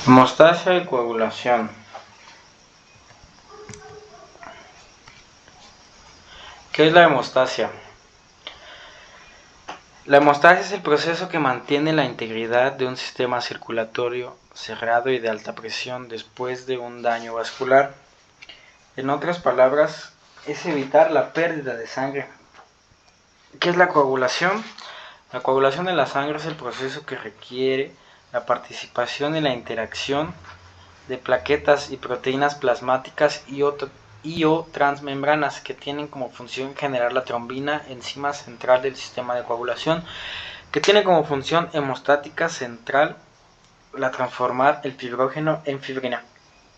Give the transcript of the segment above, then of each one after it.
Hemostasia y coagulación. ¿Qué es la hemostasia? La hemostasia es el proceso que mantiene la integridad de un sistema circulatorio cerrado y de alta presión después de un daño vascular. En otras palabras, es evitar la pérdida de sangre. ¿Qué es la coagulación? La coagulación de la sangre es el proceso que requiere la participación y la interacción de plaquetas y proteínas plasmáticas y o transmembranas que tienen como función generar la trombina, enzima central del sistema de coagulación, que tiene como función hemostática central la transformar el fibrógeno en fibrina.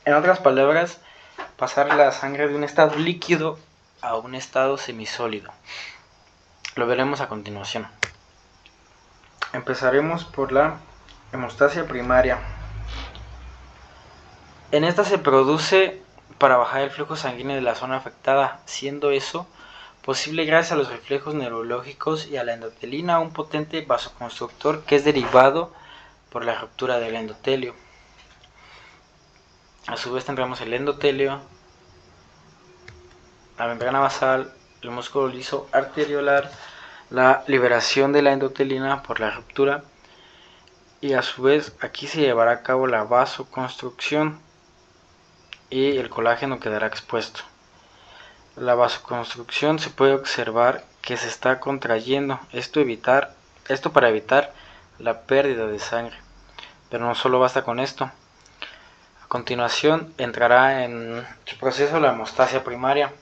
En otras palabras, pasar la sangre de un estado líquido a un estado semisólido. Lo veremos a continuación. Empezaremos por la hemostasia primaria. En esta se produce para bajar el flujo sanguíneo de la zona afectada, siendo eso posible gracias a los reflejos neurológicos y a la endotelina, un potente vasoconstrictor que es derivado por la ruptura del endotelio. A su vez tendremos el endotelio, la membrana basal, el músculo liso arteriolar, la liberación de la endotelina por la ruptura, y a su vez aquí se llevará a cabo la vasoconstricción y el colágeno quedará expuesto. La vasoconstricción se puede observar que se está contrayendo, esto para evitar la pérdida de sangre. Pero no solo basta con esto. A continuación entrará en su proceso la hemostasia primaria.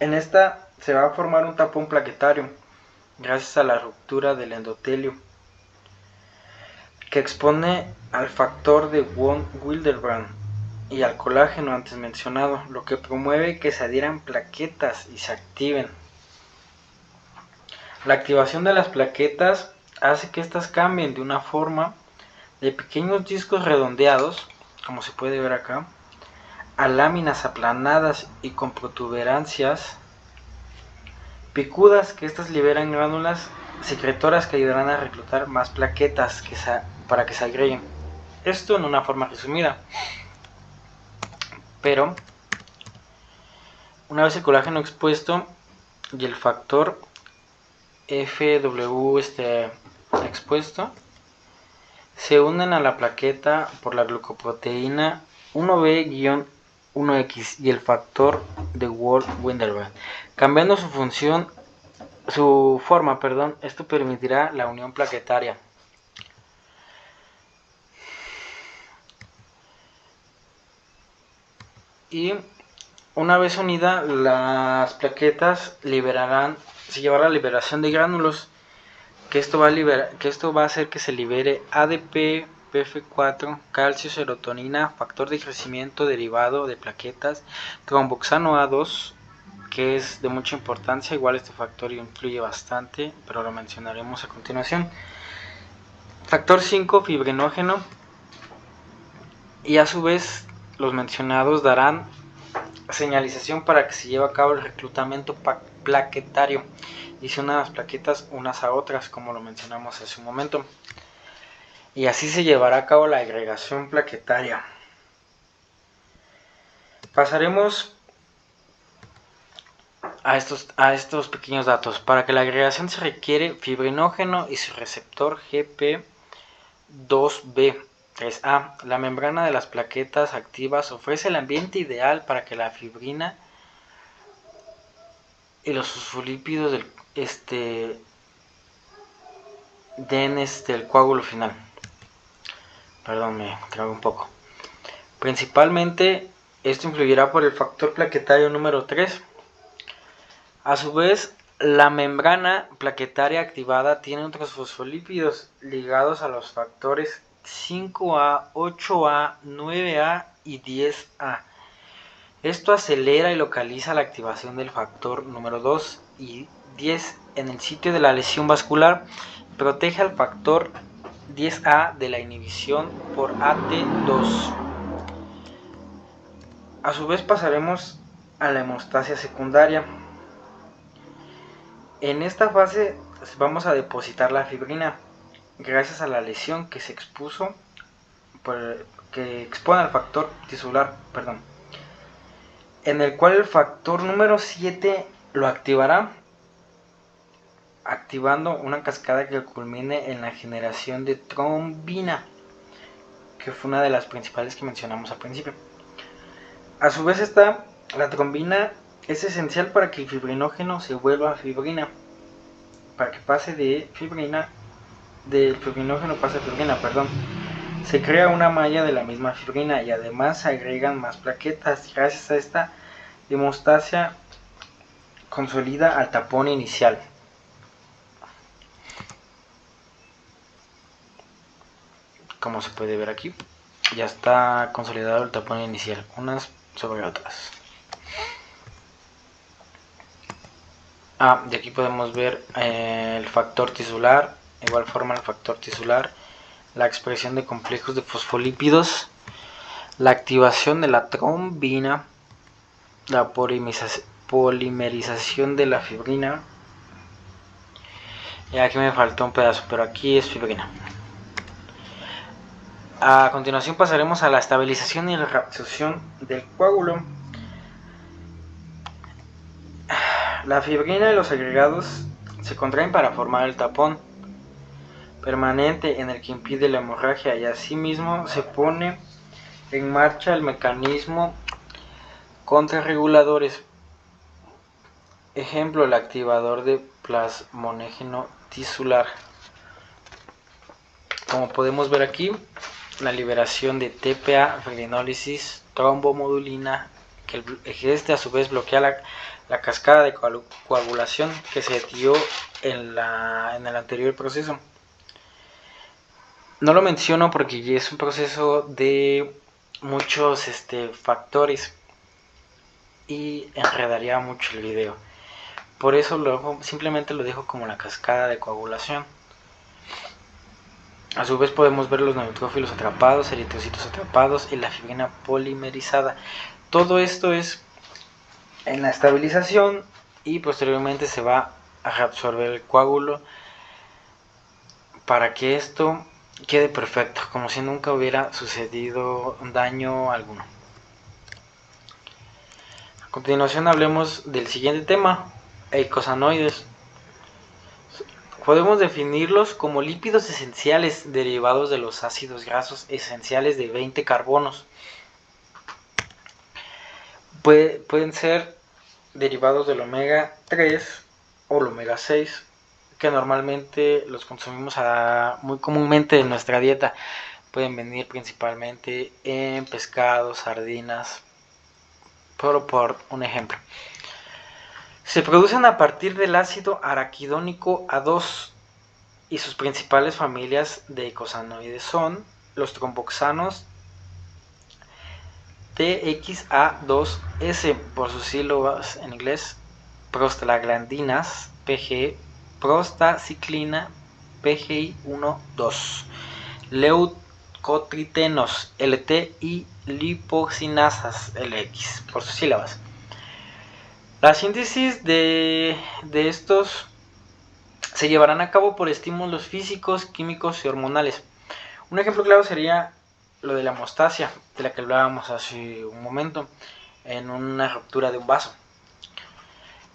En esta se va a formar un tapón plaquetario gracias a la ruptura del endotelio, que expone al factor de von Willebrand y al colágeno antes mencionado, lo que promueve que se adhieran plaquetas y se activen. La activación de las plaquetas hace que estas cambien de una forma de pequeños discos redondeados, como se puede ver acá, a láminas aplanadas y con protuberancias picudas, que estas liberan glándulas secretoras que ayudarán a reclutar más plaquetas para que se agreguen. Esto en una forma resumida. Pero una vez el colágeno expuesto y el factor FW expuesto, se unen a la plaqueta por la glucoproteína 1B-1X y el factor de Willebrand, cambiando su forma. Esto permitirá la unión plaquetaria. Y una vez unida, las plaquetas se llevará a la liberación de gránulos, que esto va a hacer que se libere ADP, PF4, calcio, serotonina, factor de crecimiento derivado de plaquetas, tromboxano A2, que es de mucha importancia. Igual este factor influye bastante, pero lo mencionaremos a continuación. Factor 5, fibrinógeno, y a su vez los mencionados darán señalización para que se lleve a cabo el reclutamiento plaquetario y se unan las plaquetas unas a otras, como lo mencionamos hace un momento, y así se llevará a cabo la agregación plaquetaria. Pasaremos a estos pequeños datos. Para que la agregación se requiere fibrinógeno y su receptor GP2B3A. La membrana de las plaquetas activas ofrece el ambiente ideal para que la fibrina y los fosfolípidos den el coágulo final. Perdón, me trago un poco. Principalmente esto influirá por el factor plaquetario número 3. A su vez, la membrana plaquetaria activada tiene otros fosfolípidos ligados a los factores 5A, 8A, 9A y 10A. Esto acelera y localiza la activación del factor número 2 y 10 en el sitio de la lesión vascular y protege al factor 10A de la inhibición por AT2. A su vez pasaremos a la hemostasia secundaria. En esta fase vamos a depositar la fibrina gracias a la lesión que se expuso que expone al factor tisular, en el cual el factor número 7 lo activará, activando una cascada que culmine en la generación de trombina, que fue una de las principales que mencionamos al principio. A su vez la trombina es esencial para que el fibrinógeno se vuelva fibrina, para que pase del fibrinógeno pase a fibrina, Se crea una malla de la misma fibrina y además se agregan más plaquetas. Gracias a esta hemostasia consolida al tapón inicial. Como se puede ver aquí, ya está consolidado el tapón inicial, unas sobre otras. De aquí podemos ver el factor tisular, igual forma el factor tisular, la expresión de complejos de fosfolípidos, la activación de la trombina, la polimerización de la fibrina. Y aquí me faltó un pedazo, pero aquí es fibrina. A continuación pasaremos a la estabilización y la reabsorción del coágulo. La fibrina y los agregados se contraen para formar el tapón permanente en el que impide la hemorragia, y asimismo se pone en marcha el mecanismo contrarreguladores. Ejemplo, el activador de plasmógeno tisular. Como podemos ver aquí, la liberación de TPA, fibrinólisis, trombomodulina, que este a su vez bloquea la cascada de coagulación que se dio en el anterior proceso. No lo menciono porque es un proceso de muchos factores y enredaría mucho el video. Por eso simplemente lo dejo como la cascada de coagulación. A su vez podemos ver los neutrófilos atrapados, eritrocitos atrapados y la fibrina polimerizada. Todo esto es en la estabilización y posteriormente se va a reabsorber el coágulo para que esto quede perfecto, como si nunca hubiera sucedido daño alguno. A continuación hablemos del siguiente tema, eicosanoides. Podemos definirlos como lípidos esenciales derivados de los ácidos grasos esenciales de 20 carbonos. Pueden ser derivados del omega 3 o el omega 6, que normalmente los consumimos muy comúnmente en nuestra dieta. Pueden venir principalmente en pescados, sardinas, por un ejemplo. Se producen a partir del ácido araquidónico A2 y sus principales familias de eicosanoides son los tromboxanos TXA2S por sus sílabas en inglés, prostaglandinas PG, prostaciclina PGI1-2, leucotrienos LT y lipoxinasas LX por sus sílabas. La síntesis de estos se llevarán a cabo por estímulos físicos, químicos y hormonales. Un ejemplo claro sería lo de la hemostasia, de la que hablábamos hace un momento, en una ruptura de un vaso.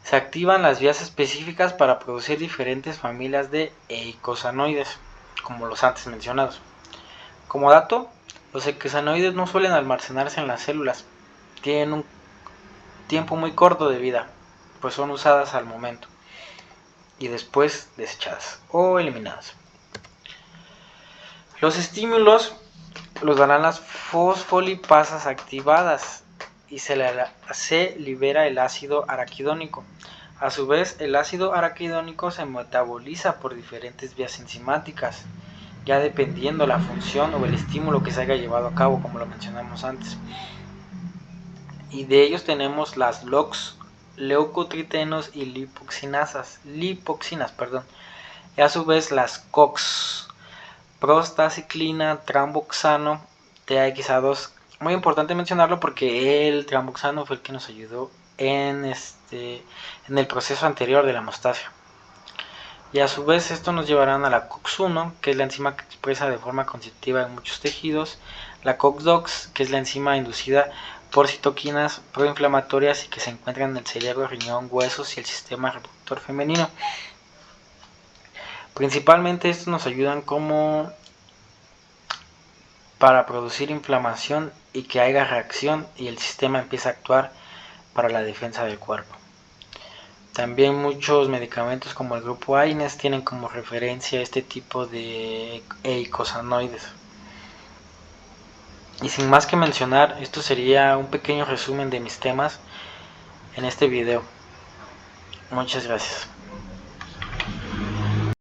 Se activan las vías específicas para producir diferentes familias de eicosanoides, como los antes mencionados. Como dato, los eicosanoides no suelen almacenarse en las células, tienen un tiempo muy corto de vida, pues son usadas al momento y después desechadas o eliminadas. Los estímulos los darán las fosfolipasas activadas y se libera el ácido araquidónico. A su vez, el ácido araquidónico se metaboliza por diferentes vías enzimáticas, ya dependiendo la función o el estímulo que se haya llevado a cabo, como lo mencionamos antes. Y de ellos tenemos las LOX, leucotrienos y lipoxinas, y a su vez las COX, prostaciclina, tramboxano, TXA2. Muy importante mencionarlo porque el tramboxano fue el que nos ayudó en el proceso anterior de la hemostasia. y a su vez esto nos llevarán a la COX-1, que es la enzima que expresa de forma constitutiva en muchos tejidos, la COX-2, que es la enzima inducida por citoquinas proinflamatorias y que se encuentra en el cerebro, riñón, huesos y el sistema reproductor femenino. Principalmente estos nos ayudan como para producir inflamación y que haya reacción y el sistema empiece a actuar para la defensa del cuerpo. También muchos medicamentos como el grupo AINES tienen como referencia este tipo de eicosanoides. Y sin más que mencionar, esto sería un pequeño resumen de mis temas en este video. Muchas gracias.